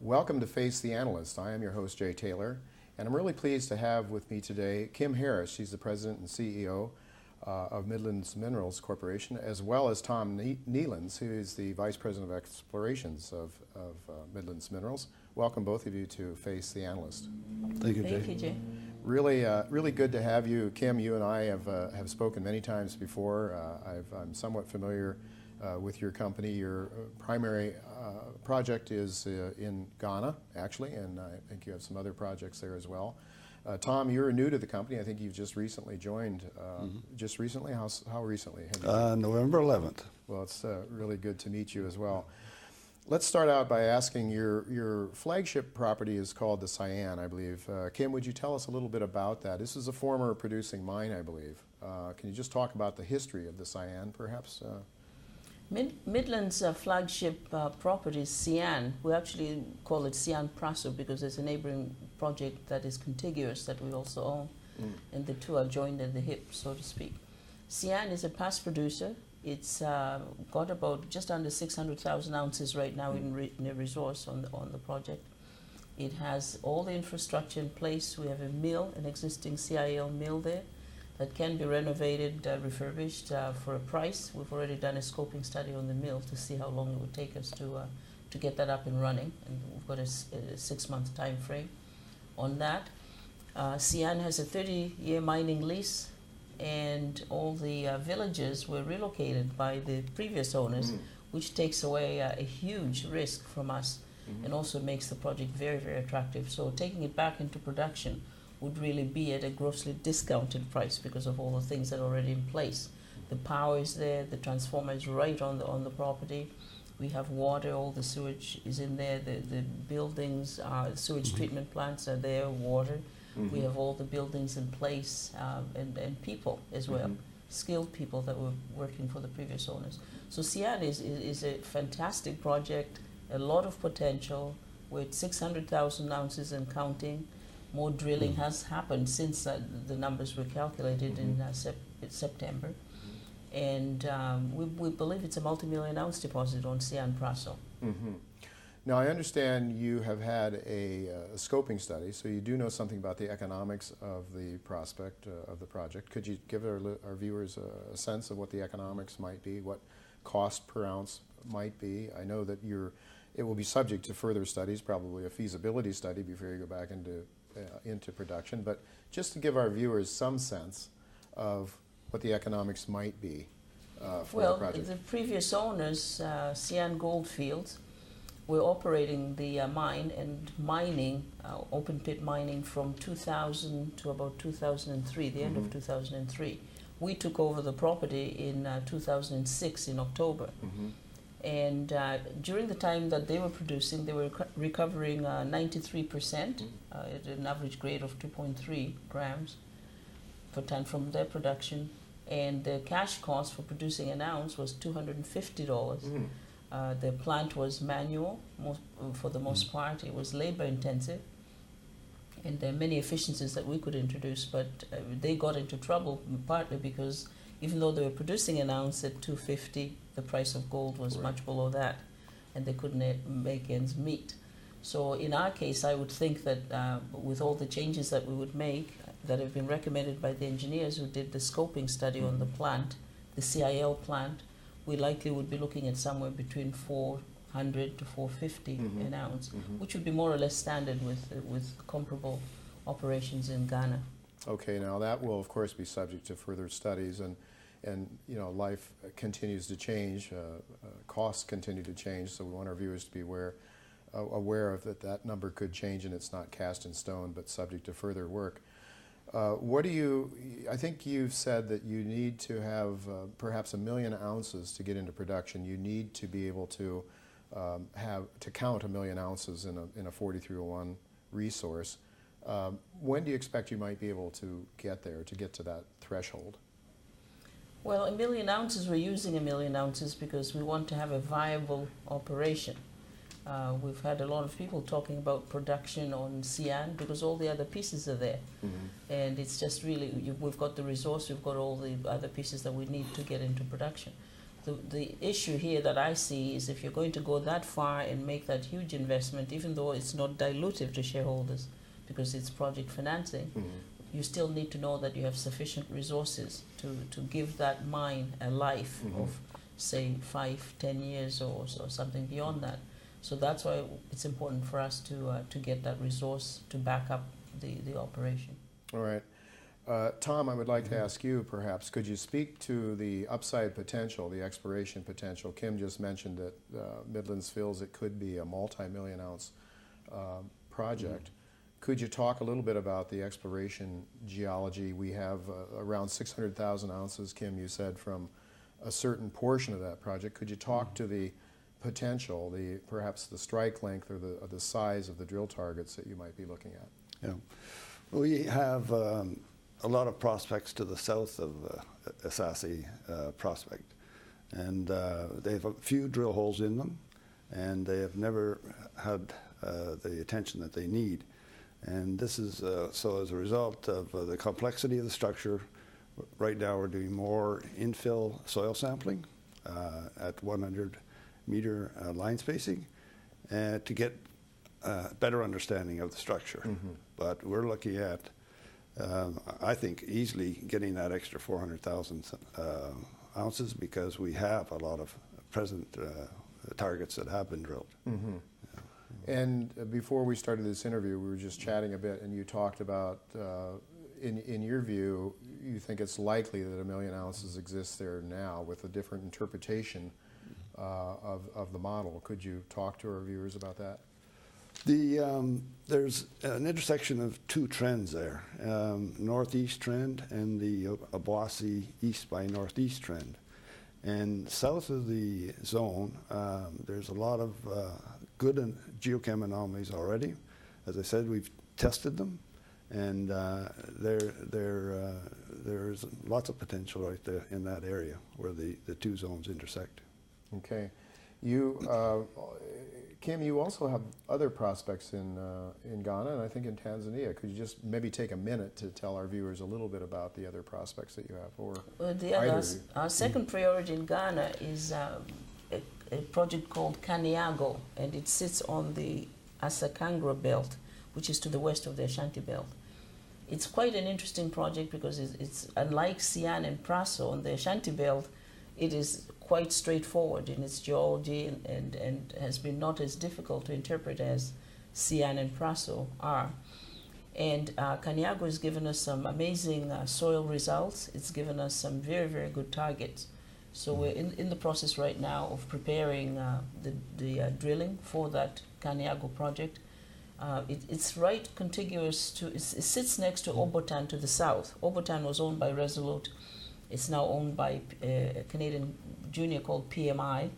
Welcome to Face the Analyst. I am your host, Jay Taylor, and I'm really pleased to have with me today Kim Harris. She's the President and CEO of Midlands Minerals Corporation, as well as Tom Nealons, who is the Vice President of Explorations of Midlands Minerals. Welcome both of you to Face the Analyst. Thank you, Jay. Thank you, Jay. Really good to have you. Kim, you and I have spoken many times before. I'm somewhat familiar with your company. Your primary project is in Ghana, actually, and I think you have some other projects there as well. Tom, you're new to the company. I think you've just recently joined. Just recently? How recently? November 11th. Well, it's really good to meet you as well. Let's start out by asking, your flagship property is called the Cyan, I believe. Kim, would you tell us a little bit about that? This is a former producing mine, I believe. Can you just talk about the history of the Cyan, perhaps? Midlands' flagship property is Cyan. We actually call it Cyan Praso because there's a neighboring project that is contiguous that we also own, and the two are joined at the hip, so to speak. Cyan is a past producer. It's got about just under 600,000 ounces right now in a resource on the project. It has all the infrastructure in place. We have a mill, an existing CIL mill there, that can be renovated, refurbished for a price. We've already done a scoping study on the mill to see how long it would take us to get that up and running, and we've got a 6-month time frame on that. Cyan has a 30-year mining lease, and all the villages were relocated by the previous owners, which takes away a huge risk from us, and also makes the project very, very attractive. So taking it back into production would really be at a grossly discounted price because of all the things that are already in place. The power is there, the transformer is right on the property. We have water, all the sewage is in there, the buildings, sewage treatment plants are there, water. We have all the buildings in place, and people as well, skilled people that were working for the previous owners. So Cyan is a fantastic project, a lot of potential, with 600,000 ounces and counting. More drilling has happened since the numbers were calculated in September. And we believe it's a multi-million ounce deposit on Cyan Praso. Now, I understand you have had a scoping study, so you do know something about the economics of the prospect, of the project. Could you give our viewers a sense of what the economics might be, what cost per ounce might be? I know that it will be subject to further studies, probably a feasibility study before you go back into production, but just to give our viewers some sense of what the economics might be for the project. The previous owners, Cyan Goldfields, were operating the mine and mining, open pit mining from 2000 to about 2003, the end of 2003. We took over the property in 2006 in October. And during the time that they were producing, they were recovering 93% at an average grade of 2.3 grams per ton from their production. And the cash cost for producing an ounce was $250. The plant was manual for the most part. It was labor intensive. And there are many efficiencies that we could introduce, but they got into trouble partly because even though they were producing an ounce at $250, the price of gold was much below that, and they couldn't make ends meet. So in our case, I would think that with all the changes that we would make, that have been recommended by the engineers who did the scoping study on the plant, the CIL plant, we likely would be looking at somewhere between $400 to $450 an ounce, which would be more or less standard with comparable operations in Ghana. Okay, now that will of course be subject to further studies, and you know, life continues to change, costs continue to change, so we want our viewers to be aware of that number could change, and it's not cast in stone but subject to further work. I think you've said that you need to have perhaps 1 million ounces to get into production. You need to be able to count 1 million ounces in a 4301 resource. When do you expect you might be able to get there, to get to that threshold? Well, 1 million ounces, we're using 1 million ounces because we want to have a viable operation. We've had a lot of people talking about production on Cyan because all the other pieces are there. And it's just really, we've got the resource, we've got all the other pieces that we need to get into production. The issue here that I see is if you're going to go that far and make that huge investment, even though it's not dilutive to shareholders because it's project financing, you still need to know that you have sufficient resources to give that mine a life of, say, 5-10 years or something beyond that. So that's why it's important for us to get that resource to back up the operation. All right. Tom, I would like to ask you, perhaps, could you speak to the upside potential, the exploration potential? Kim just mentioned that Midlands feels it could be a multi-million ounce project. Could you talk a little bit about the exploration geology? We have around 600,000 ounces, Kim, you said, from a certain portion of that project. Could you talk to the potential, perhaps the strike length or the size of the drill targets that you might be looking at? Yeah. We have a lot of prospects to the south of Asasi prospect, and they have a few drill holes in them, and they have never had the attention that they need. And this is so as a result of the complexity of the structure. Right now we're doing more infill soil sampling at 100-meter line spacing to get better understanding of the structure. But we're looking at, I think, easily getting that extra 400,000 ounces because we have a lot of present targets that have been drilled. And before we started this interview, we were just chatting a bit, and you talked about, in your view, you think it's likely that 1 million ounces exists there now with a different interpretation of the model. Could you talk to our viewers about that? There's an intersection of two trends there, northeast trend and the Obuasi east by northeast trend. And south of the zone, there's a lot of good geochem anomalies already. As I said, we've tested them, and there's lots of potential right there in that area where the two zones intersect. Okay. Kim, you also have other prospects in Ghana and I think in Tanzania. Could you just maybe take a minute to tell our viewers a little bit about the other prospects that you have? Our second priority in Ghana is a project called Kaniago, and it sits on the Asakangra belt, which is to the west of the Ashanti belt. It's quite an interesting project because it's unlike Sian and Praso on the Ashanti belt. It is quite straightforward in its geology and has been not as difficult to interpret as Sian and Praso are. And Kaniago has given us some amazing soil results. It's given us some very, very good targets. So we're in the process right now of preparing the drilling for that Kaniago project. It's right contiguous to, it sits next to Obotan to the south. Obotan was owned by Resolute. It's now owned by a Canadian junior called PMI.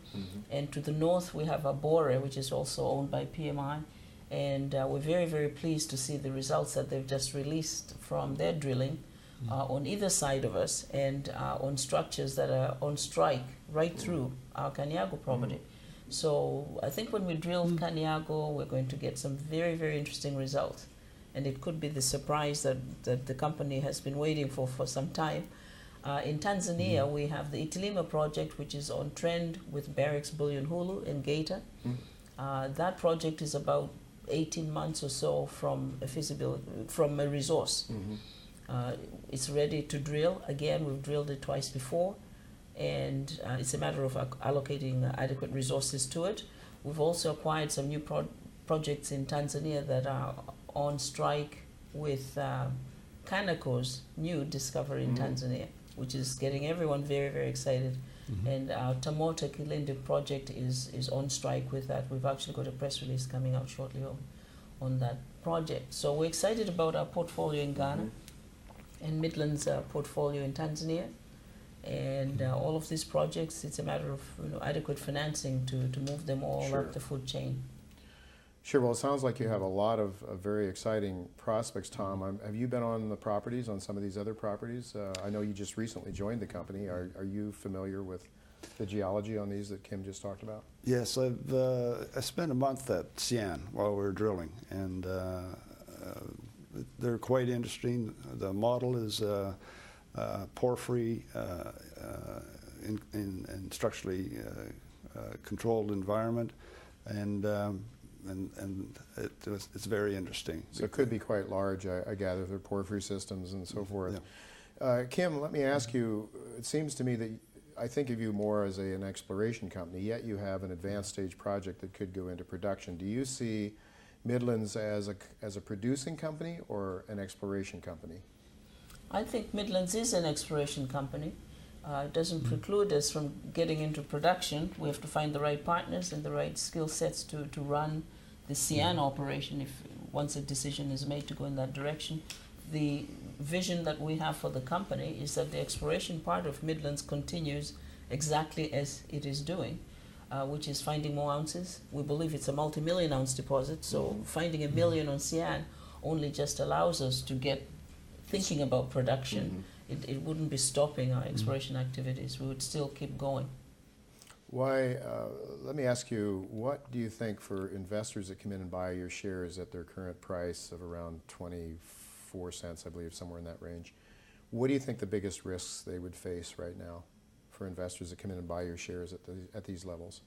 And to the north we have Abore, which is also owned by PMI. And we're very, very pleased to see the results that they've just released from their drilling on either side of us and on structures that are on strike right through our Kaniago property. So I think when we drill Kaniago, we're going to get some very, very interesting results. And it could be the surprise that the company has been waiting for some time. In Tanzania, we have the Itilima project, which is on trend with Barrick's Bulyanhulu and Geita. That project is about 18 months or so from a resource. It's ready to drill. Again, we've drilled it twice before, and it's a matter of allocating adequate resources to it. We've also acquired some new projects in Tanzania that are on strike with Canaco's new discovery in Tanzania, which is getting everyone very, very excited. And our Tamota Kilindi project is on strike with that. We've actually got a press release coming out shortly on that project. So we're excited about our portfolio in Ghana and Midlands portfolio in Tanzania. And all of these projects, it's a matter of adequate financing to move them all up the food chain. Sure. Well, it sounds like you have a lot of very exciting prospects, Tom. Have you been on the properties, on some of these other properties? I know you just recently joined the company. Are you familiar with the geology on these that Kim just talked about? Yes, I spent a month at Sian while we were drilling, and they're quite interesting. The model is porphyry in structurally controlled environment, and it's very interesting. So it could be quite large, I gather, they're porphyry systems and so forth. Yeah. Kim, let me ask you, it seems to me that I think of you more as an exploration company, yet you have an advanced stage project that could go into production. Do you see Midlands as a producing company or an exploration company? I think Midlands is an exploration company. It doesn't preclude us from getting into production. We have to find the right partners and the right skill sets to run the CN operation if once a decision is made to go in that direction. The vision that we have for the company is that the exploration part of Midlands continues exactly as it is doing, which is finding more ounces. We believe it's a multi-million ounce deposit, so finding a million on CN only just allows us to get thinking about production. It wouldn't be stopping our exploration activities. We would still keep going. Why, let me ask you, what do you think for investors that come in and buy your shares at their current price of around 24 cents, I believe, somewhere in that range, what do you think the biggest risks they would face right now for investors that come in and buy your shares at these levels?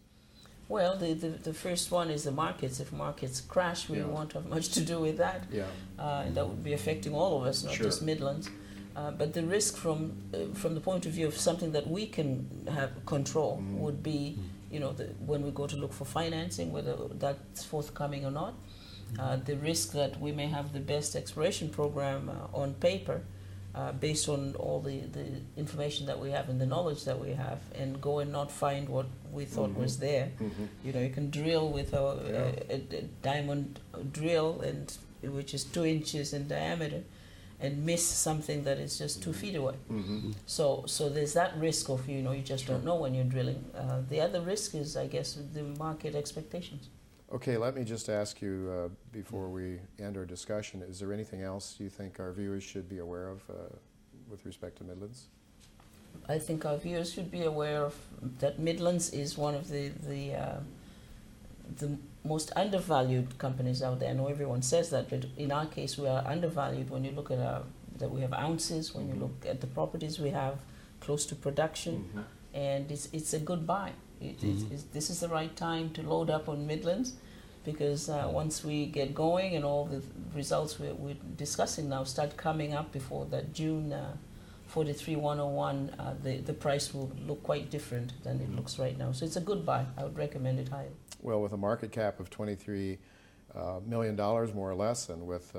Well, the first one is the markets. If markets crash, we won't have much to do with that. Yeah. And that would be affecting all of us, not just Midlands. But the risk from the point of view of something that we can have control would be, you know, when we go to look for financing, whether that's forthcoming or not. The risk that we may have the best exploration program on paper based on all the information that we have and the knowledge that we have, and go and not find what we thought was there. You know, you can drill with a diamond drill, which is 2 inches in diameter, and miss something that is just 2 feet away. So there's that risk of, you know, you just don't know when you're drilling. The other risk is, I guess, the market expectations. Okay, let me just ask you before we end our discussion, is there anything else you think our viewers should be aware of with respect to Midlands? I think our viewers should be aware of that Midlands is one of the most undervalued companies out there. I know everyone says that, but in our case we are undervalued when you look at that we have ounces, when you look at the properties we have close to production, and it's a good buy. This is the right time to load up on Midlands, because once we get going and all the results we're discussing now start coming up before that June 43-101, the price will look quite different than it looks right now. So it's a good buy. I would recommend it highly. Well, with a market cap of $23 million, more or less, and with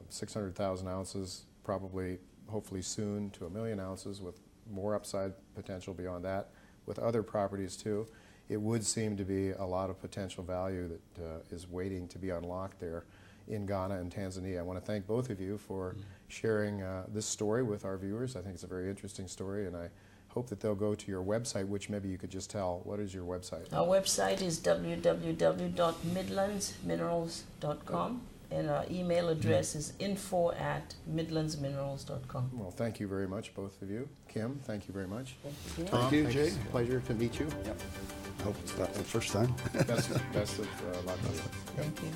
600,000 ounces, probably, hopefully soon, to 1 million ounces, with more upside potential beyond that, with other properties too, it would seem to be a lot of potential value that is waiting to be unlocked there in Ghana and Tanzania. I want to thank both of you for sharing this story with our viewers. I think it's a very interesting story, and I hope that they'll go to your website, which maybe you could just tell. What is your website? Our website is www.midlandsminerals.com, and our email address is info@midlandsminerals.com. Well, thank you very much, both of you. Kim, thank you very much. Thank you. Tom, Thank you, thanks. Jay. Pleasure to meet you. I hope it's not the first time. Best of luck to you. Thank you.